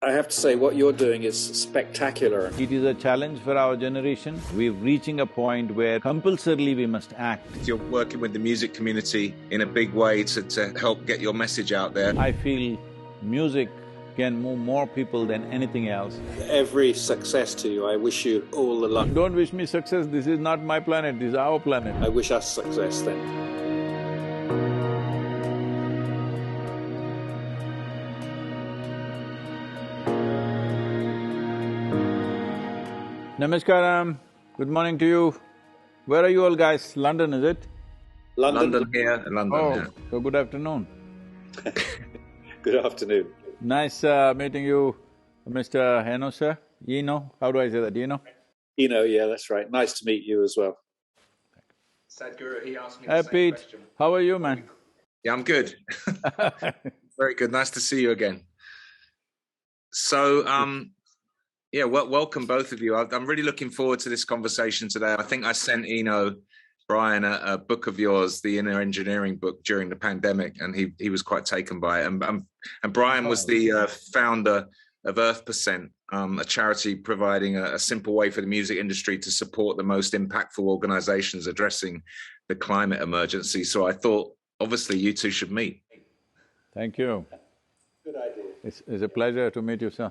I have to say, what you're doing is spectacular. It is a challenge for our generation. We're reaching a point where compulsorily we must act. You're working with the music community in a big way to help get your message out there. I feel music can move more people than anything else. Every success to you. I wish you all the luck. Don't wish me success, this is not my planet, this is our planet. I wish us success then. Namaskaram, good morning to you. Where are you all guys? London, is it? London here, London here. So good afternoon. Good afternoon. Nice meeting you, Mr. Eno, sir. Eno, how do I say that, Eno? Eno, yeah, that's right. Nice to meet you as well. Sadhguru, he asked me Hey the same Pete, question. how are you, man? Yeah, I'm good. Very good, nice to see you again. So, yeah, welcome both of you. I'm really looking forward to this conversation today. I think I sent Brian a book of yours, the inner engineering book, during the pandemic, and he was quite taken by it. And Brian was the founder of Earth%, a charity providing a simple way for the music industry to support the most impactful organizations addressing the climate emergency. So I thought, obviously, you two should meet. Thank you. Good idea. It's a pleasure to meet you, sir.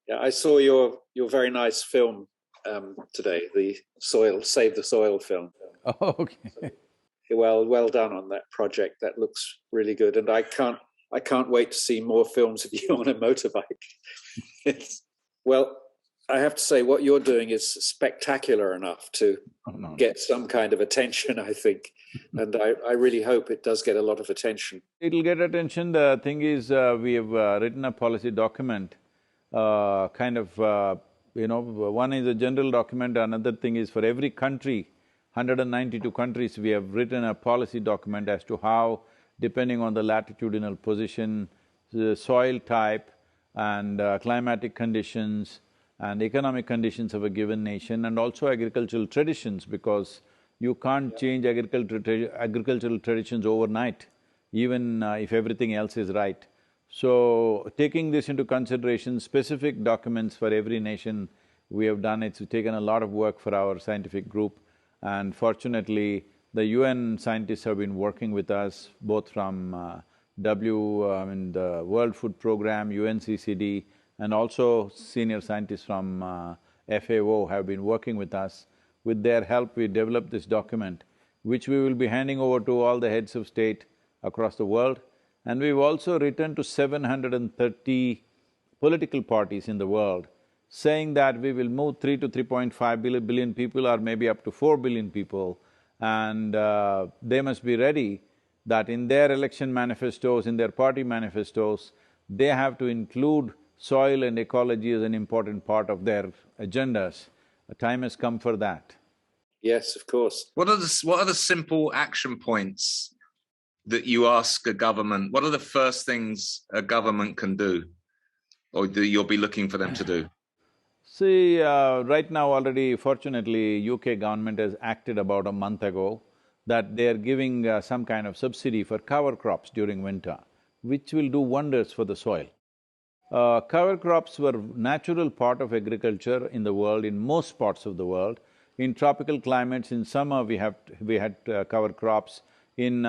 Yeah, I saw your very nice film today, the Save the Soil film. Oh, okay. Well done on that project. That looks really good, and I can't wait to see more films of you on a motorbike. Well, I have to say, what you're doing is spectacular enough to get some kind of attention, I think, and I really hope it does get a lot of attention. It'll get attention. The thing is, we have written a policy document, one is a general document, another thing is for every country, 192 countries, we have written a policy document as to how, depending on the latitudinal position, the soil type and climatic conditions and economic conditions of a given nation, and also agricultural traditions, because you can't change agricultural traditions overnight, even if everything else is right. So, taking this into consideration, specific documents for every nation we have done. It's taken a lot of work for our scientific group, and fortunately, the UN scientists have been working with us, both from the World Food Program, UNCCD, and also senior scientists from FAO have been working with us. With their help, we developed this document, which we will be handing over to all the heads of state across the world. And we've also written to 730 political parties in the world, saying that we will move 3 to 3.5 billion people, or maybe up to 4 billion people, and they must be ready that in their election manifestos, in their party manifestos, they have to include soil and ecology as an important part of their agendas. The time has come for that. Yes, of course. What are the simple action points that you ask a government? What are the first things a government can do, or you'll be looking for them to do? See, right now already, fortunately, UK government has acted about a month ago that they're giving some kind of subsidy for cover crops during winter, which will do wonders for the soil. Cover crops were natural part of agriculture in the world, in most parts of the world. In tropical climates, in summer we had cover crops. In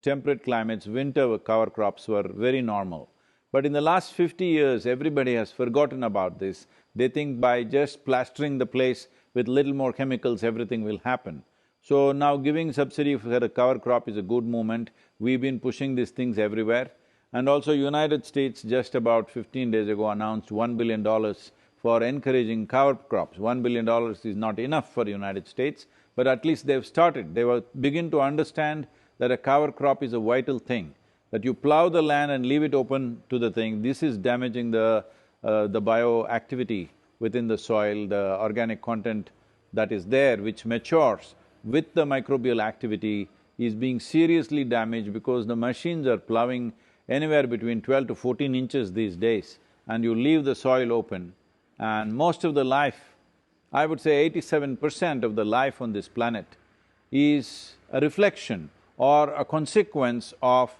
temperate climates, winter cover crops were very normal. But in the last 50 years, everybody has forgotten about this. They think by just plastering the place with little more chemicals, everything will happen. So now giving subsidy for a cover crop is a good movement. We've been pushing these things everywhere. And also United States just about 15 days ago announced $1 billion for encouraging cover crops. $1 billion is not enough for the United States, but at least they've started. They will begin to understand that a cover crop is a vital thing, that you plow the land and leave it open to the thing. This is damaging the bioactivity within the soil, the organic content that is there, which matures with the microbial activity, is being seriously damaged because the machines are plowing anywhere between 12 to 14 inches these days, and you leave the soil open, and most of the life, I would say 87% of the life on this planet is a reflection or a consequence of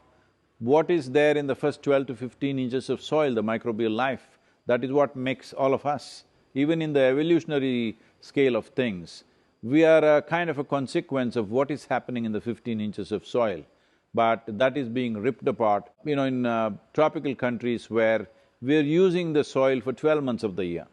what is there in the first 12 to 15 inches of soil, the microbial life. That is what makes all of us. Even in the evolutionary scale of things, we are a kind of a consequence of what is happening in the 15 inches of soil. But that is being ripped apart, in tropical countries where we're using the soil for 12 months of the year.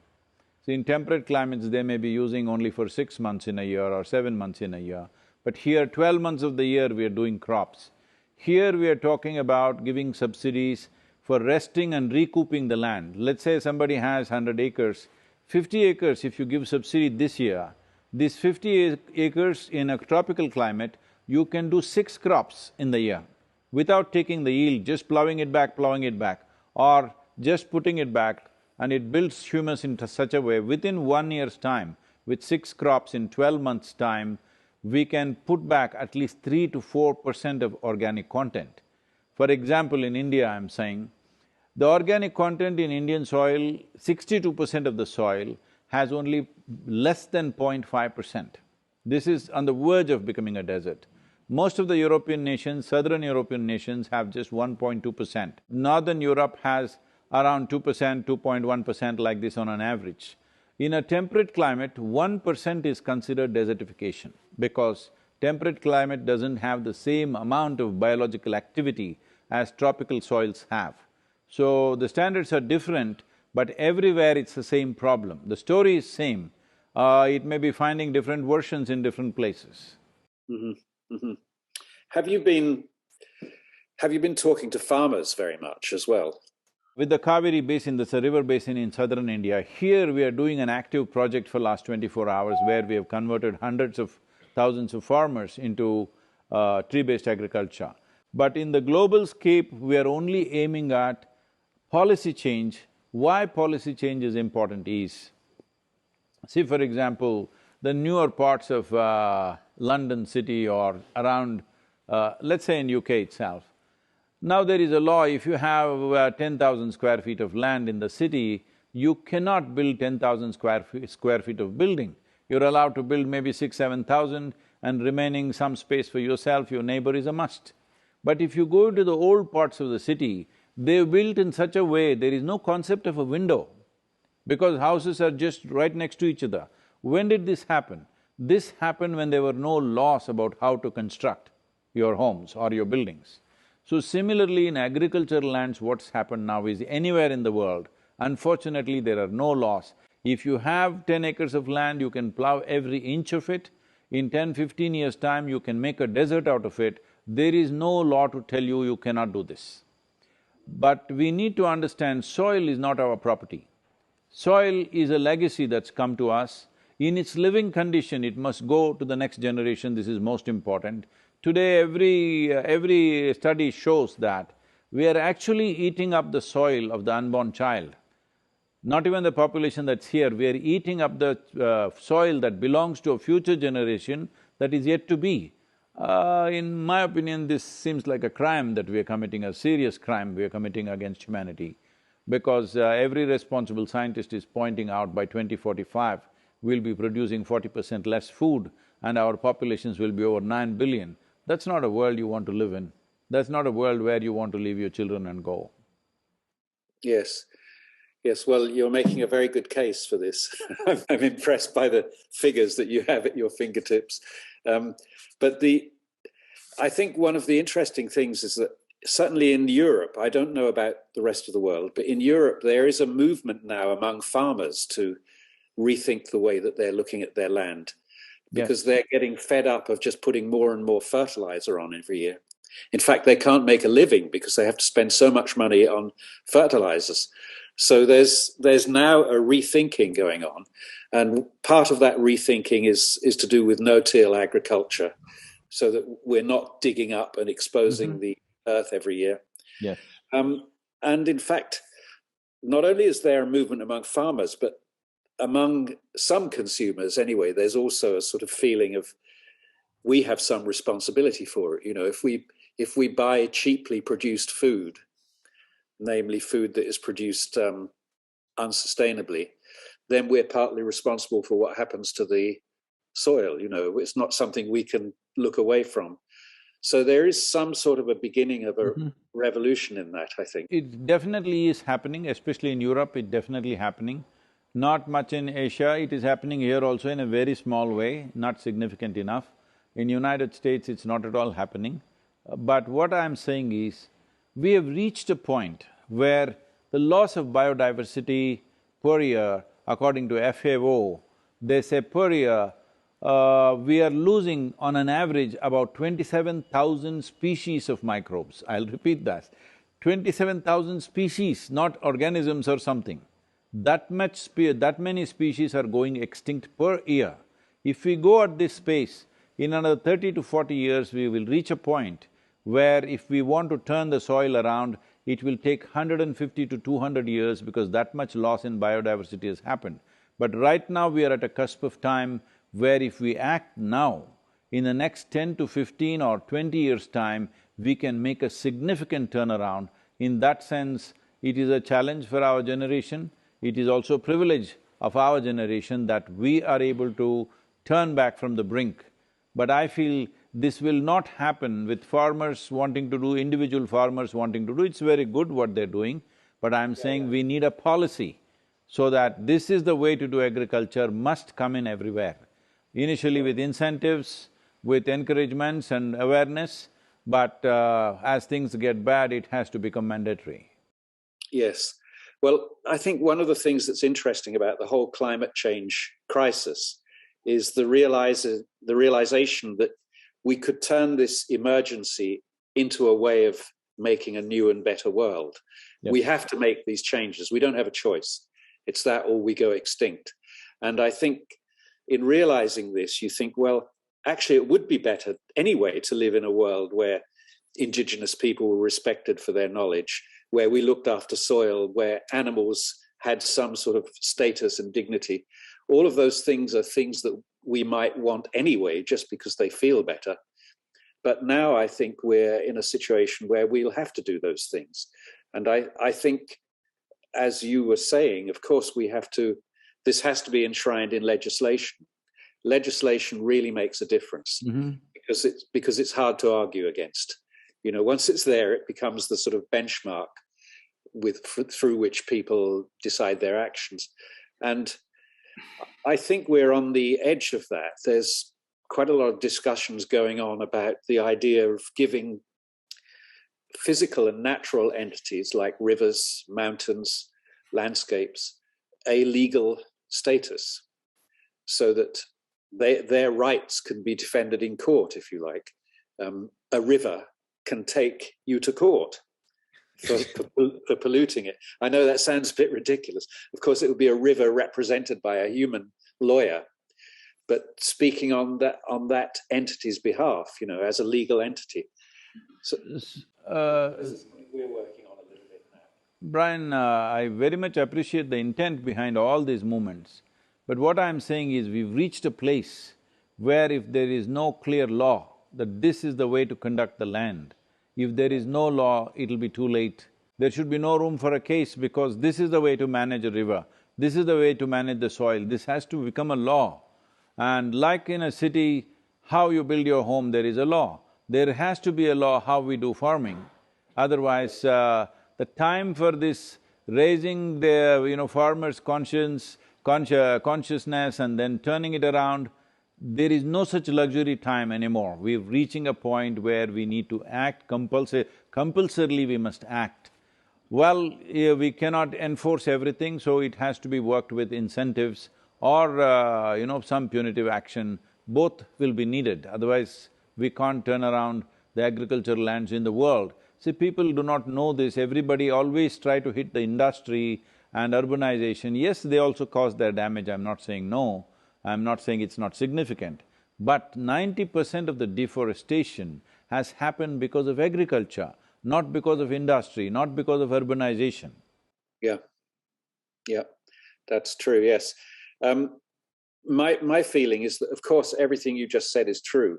See, in temperate climates, they may be using only for 6 months in a year or 7 months in a year. But here, 12 months of the year, we are doing crops. Here, we are talking about giving subsidies for resting and recouping the land. Let's say somebody has 100 acres, 50 acres if you give subsidy this year, these 50 acres in a tropical climate, you can do 6 crops in the year without taking the yield, just plowing it back, or just putting it back, and it builds humus into such a way, within 1 year's time, with 6 crops in 12 months' time, we can put back at least 3 to 4% of organic content. For example, in India, I'm saying, the organic content in Indian soil, 62% of the soil has only less than 0.5%. This is on the verge of becoming a desert. Most of the European nations, southern European nations have just 1.2%. Northern Europe has around 2%, 2.1% like this on an average. In a temperate climate, 1% is considered desertification because temperate climate doesn't have the same amount of biological activity as tropical soils have. So the standards are different, but everywhere it's the same problem. The story is same, it may be finding different versions in different places. Have you been talking to farmers very much as well? With the Kaveri basin, that's a river basin in southern India, here we are doing an active project for last 24 hours where we have converted hundreds of thousands of farmers into tree-based agriculture. But in the global scape, we are only aiming at policy change. Why policy change is important is, see for example, the newer parts of London city or around, let's say in UK itself, now there is a law, if you have 10,000 square feet of land in the city, you cannot build 10,000 square feet of building. You're allowed to build maybe 6,000–7,000 and remaining some space for yourself, your neighbor is a must. But if you go to the old parts of the city, they've built in such a way there is no concept of a window because houses are just right next to each other. When did this happen? This happened when there were no laws about how to construct your homes or your buildings. So similarly, in agricultural lands, what's happened now is anywhere in the world, unfortunately there are no laws. If you have 10 acres of land, you can plow every inch of it. In 10–15 years' time, you can make a desert out of it. There is no law to tell you you cannot do this. But we need to understand soil is not our property. Soil is a legacy that's come to us. In its living condition, it must go to the next generation, this is most important. Today, every study shows that we are actually eating up the soil of the unborn child. Not even the population that's here, we are eating up the soil that belongs to a future generation that is yet to be. In my opinion, this seems like a crime that we are committing, a serious crime we are committing against humanity, because every responsible scientist is pointing out by 2045, we'll be producing 40% less food and our populations will be over 9 billion. That's not a world you want to live in. That's not a world where you want to leave your children and go. Yes. Yes, well, you're making a very good case for this. I'm impressed by the figures that you have at your fingertips. But I think one of the interesting things is that certainly in Europe, I don't know about the rest of the world, but in Europe there is a movement now among farmers to rethink the way that they're looking at their land, because they're getting fed up of just putting more and more fertilizer on every year. In fact, they can't make a living because they have to spend so much money on fertilizers. So there's now a rethinking going on, and part of that rethinking is to do with no-till agriculture, so that we're not digging up and exposing the earth every year. Yes. And in fact, not only is there a movement among farmers, but among some consumers anyway, there's also a sort of feeling of we have some responsibility for it. You know, if we buy cheaply produced food, namely food that is produced unsustainably, then we're partly responsible for what happens to the soil. You know, it's not something we can look away from. So there is some sort of a beginning of a revolution in that, I think. It definitely is happening, especially in Europe, it's definitely happening. Not much in Asia, it is happening here also in a very small way, not significant enough. In United States, it's not at all happening. But what I'm saying is, we have reached a point where the loss of biodiversity per year, according to FAO, they say per year, we are losing on an average about 27,000 species of microbes. I'll repeat that, 27,000 species, not organisms or something. That many species are going extinct per year. If we go at this pace, in another 30 to 40 years, we will reach a point where if we want to turn the soil around, it will take 150 to 200 years because that much loss in biodiversity has happened. But right now we are at a cusp of time where if we act now, in the next 10 to 15 or 20 years' time, we can make a significant turnaround. In that sense, it is a challenge for our generation, it is also a privilege of our generation that we are able to turn back from the brink. But I feel this will not happen with farmers wanting to do, individual farmers wanting to do. It's very good what they're doing, but I'm saying we need a policy so that this is the way to do agriculture must come in everywhere. Initially with incentives, with encouragements and awareness, but as things get bad, it has to become mandatory. Yes. Well, I think one of the things that's interesting about the whole climate change crisis is the realization that we could turn this emergency into a way of making a new and better world. Yes. We have to make these changes. We don't have a choice. It's that or we go extinct. And I think in realizing this, you think, well, actually it would be better anyway to live in a world where indigenous people were respected for their knowledge, where we looked after soil, where animals had some sort of status and dignity. All of those things are things that we might want anyway, just because they feel better. But now I think we're in a situation where we'll have to do those things. And I think, as you were saying, of course this has to be enshrined in legislation. Legislation really makes a difference because it's hard to argue against. You know, once it's there, it becomes the sort of benchmark through which people decide their actions. And I think we're on the edge of that. There's quite a lot of discussions going on about the idea of giving physical and natural entities like rivers, mountains, landscapes, a legal status so that their rights can be defended in court, if you like. A river can take you to court for polluting it. I know that sounds a bit ridiculous. Of course, it would be a river represented by a human lawyer, but speaking on that entity's behalf, you know, as a legal entity. So this is something we're working on a little bit now. Brian, I very much appreciate the intent behind all these movements, but what I'm saying is we've reached a place where if there is no clear law that this is the way to conduct the land, if there is no law, it'll be too late. There should be no room for a case because this is the way to manage a river, this is the way to manage the soil, this has to become a law. And like in a city, how you build your home, there is a law. There has to be a law how we do farming. Otherwise, the time for this raising the, farmers' consciousness and then turning it around, there is no such luxury time anymore. We're reaching a point where we need to act compulsorily we must act. Well, we cannot enforce everything, so it has to be worked with incentives or, some punitive action. Both will be needed, otherwise we can't turn around the agricultural lands in the world. See, people do not know this, everybody always try to hit the industry and urbanization. Yes, they also cause their damage, I'm not saying no, I'm not saying it's not significant. But 90% of the deforestation has happened because of agriculture, not because of industry, not because of urbanization. Yeah, that's true, yes. My feeling is that, of course, everything you just said is true,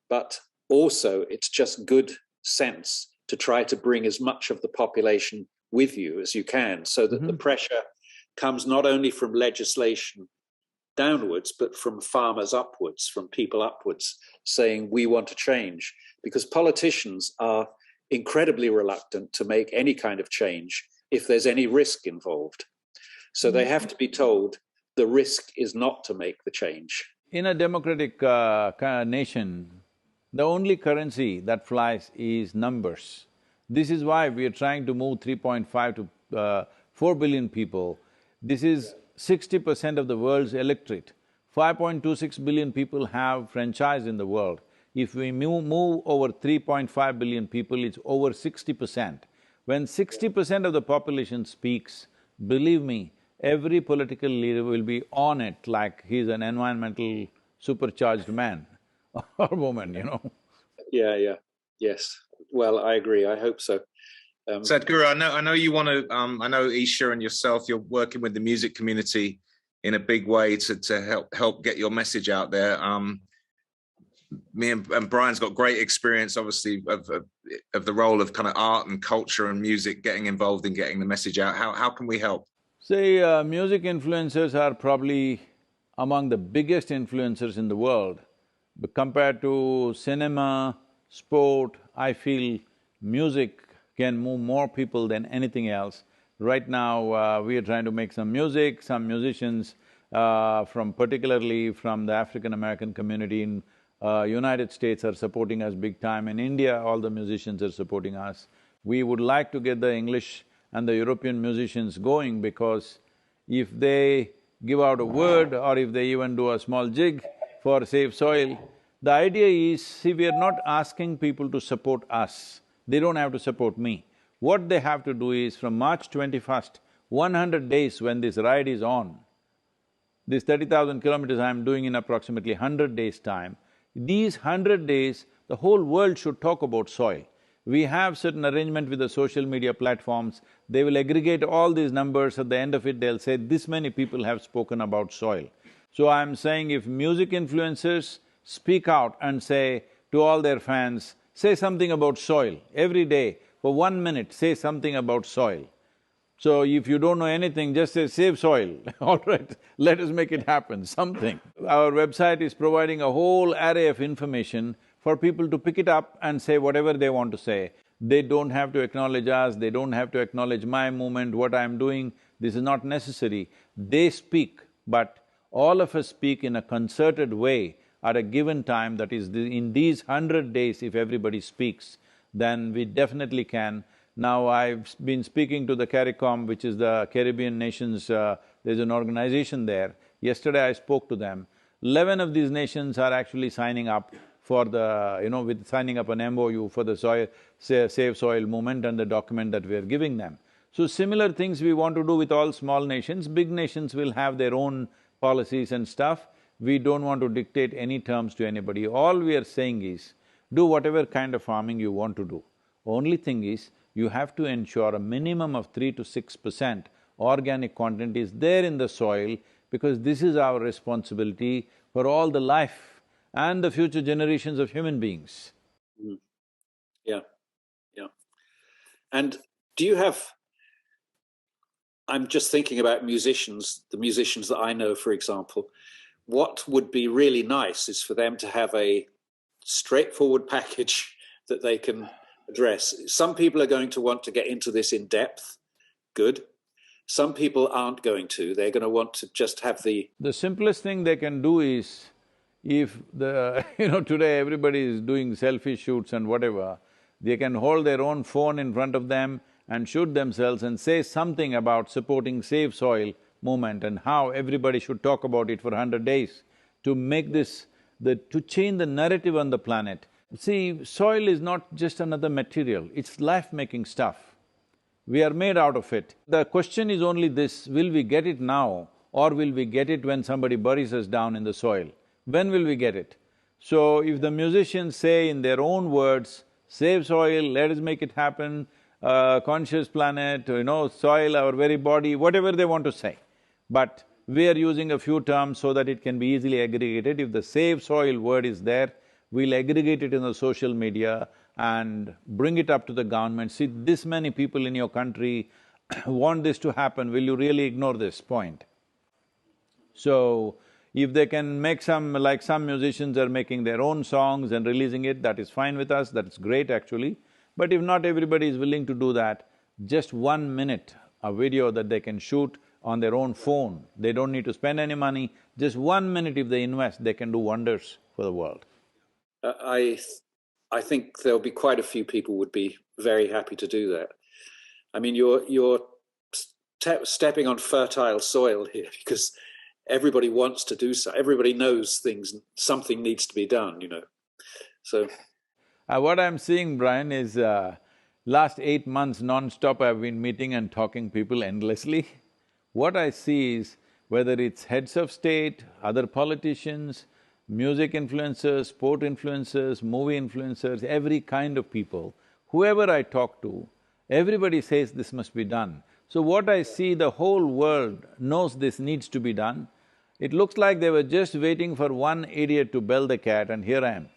but also it's just good sense to try to bring as much of the population with you as you can, so that the pressure comes not only from legislation downwards, but from farmers upwards, from people upwards, saying we want to change. because politicians are incredibly reluctant to make any kind of change if there's any risk involved. So they have to be told the risk is not to make the change. In a democratic nation, the only currency that flies is numbers. This is why we are trying to move 3.5 to 4 billion people. This is 60% of the world's electorate. 5.26 billion people have franchise in the world. If we move over 3.5 billion people, it's over 60%. When 60% of the population speaks, believe me, every political leader will be on it like he's an environmental supercharged man or woman, you know. Yeah, yes. Well, I agree. I hope so. Sadhguru, I know you want to. I know Isha and yourself, you're working with the music community in a big way to help get your message out there. Me and Brian's got great experience, obviously, of the role of kind of art and culture and music getting involved in getting the message out. How can we help? Say, music influencers are probably among the biggest influencers in the world. But compared to cinema, sport, I feel music can move more people than anything else. Right now, we are trying to make some music. Some musicians particularly from the African-American community in United States are supporting us big time. In India, all the musicians are supporting us. We would like to get the English and the European musicians going, because if they give out a word or if they even do a small jig for SaveSoil, the idea is, see, we are not asking people to support us, they don't have to support me. What they have to do is, from March 21st, 100 days when this ride is on, this 30,000 kilometers I'm doing in approximately 100 days' time, these 100 days, the whole world should talk about soil. We have certain arrangement with the social media platforms, they will aggregate all these numbers, at the end of it they'll say, this many people have spoken about soil. So I'm saying, if music influencers speak out and say to all their fans, say something about soil, every day, for 1 minute, say something about soil. So if you don't know anything, just say, save soil, all right, let us make it happen, something. Our website is providing a whole array of information for people to pick it up and say whatever they want to say. They don't have to acknowledge us, they don't have to acknowledge my movement, what I'm doing, this is not necessary. They speak, but all of us speak in a concerted way at a given time, that is, in these 100 days, if everybody speaks, then we definitely can. Now, I've been speaking to the CARICOM, which is the Caribbean nations, there's an organization there. Yesterday I spoke to them. 11 of these nations are actually signing up for the, with signing up an MOU for the Save Soil movement and the document that we are giving them. So similar things we want to do with all small nations. Big nations will have their own policies and stuff. We don't want to dictate any terms to anybody. All we are saying is, do whatever kind of farming you want to do. Only thing is, you have to ensure a minimum of 3 to 6% organic content is there in the soil, because this is our responsibility for all the life and the future generations of human beings. Yeah. And do you have… I'm just thinking about musicians, the musicians that I know, for example. What would be really nice is for them to have a straightforward package that they can address. Some people are going to want to get into this in depth, good. Some people aren't going to, they're going to want to just have the… The simplest thing they can do is, if today everybody is doing selfie shoots and whatever, they can hold their own phone in front of them and shoot themselves and say something about supporting Save Soil movement and how everybody should talk about it for 100 days to make this… to change the narrative on the planet. See, soil is not just another material, it's life-making stuff. We are made out of it. The question is only this, will we get it now or will we get it when somebody buries us down in the soil? When will we get it? So if the musicians say in their own words, save soil, let us make it happen, conscious planet, soil, our very body, whatever they want to say. But we are using a few terms so that it can be easily aggregated. If the save soil word is there, we'll aggregate it in the social media and bring it up to the government. See, this many people in your country want this to happen, will you really ignore this point? So, If they can make some… like some musicians are making their own songs and releasing it, that is fine with us, that's great actually. But if not everybody is willing to do that, just 1 minute, a video that they can shoot on their own phone, they don't need to spend any money, just 1 minute if they invest, they can do wonders for the world. I think there'll be quite a few people would be very happy to do that. I mean, you're stepping on fertile soil here, because everybody wants to do so. Everybody knows something needs to be done, you know. So what I'm seeing, Brian, is last 8 months non-stop I've been meeting and talking people endlessly. What I see is, whether it's heads of state, other politicians, music influencers, sport influencers, movie influencers, every kind of people, whoever I talk to, everybody says this must be done. So what I see, the whole world knows this needs to be done. It looks like they were just waiting for one idiot to bell the cat, and here I am.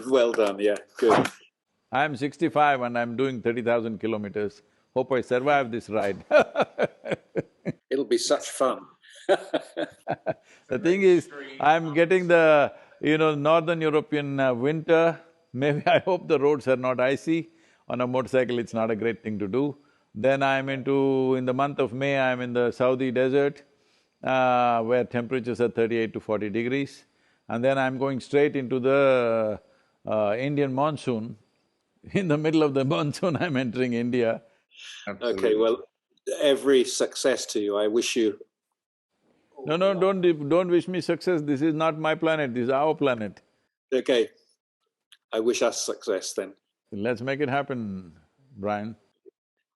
Well done, yeah, good. I'm 65 and I'm doing 30,000 kilometers. Hope I survive this ride. It'll be such fun. The thing is, I'm getting the, Northern European winter. Maybe I hope the roads are not icy. On a motorcycle, it's not a great thing to do. Then in the month of May, I'm in the Saudi desert, where temperatures are 38 to 40 degrees. And then I'm going straight into the Indian monsoon. In the middle of the monsoon, I'm entering India. Absolutely. Okay, well, every success to you. I wish you… No, don't wish me success. This is not my planet, this is our planet. Okay, I wish us success then. Let's make it happen, Brian.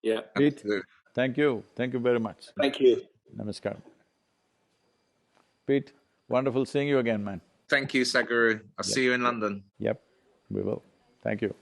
Yeah. Pete, Absolutely. thank you very much. Thank you. Namaskar. Pete, wonderful seeing you again, man. Thank you, Sadhguru. I'll see you in London. Yep, we will. Thank you.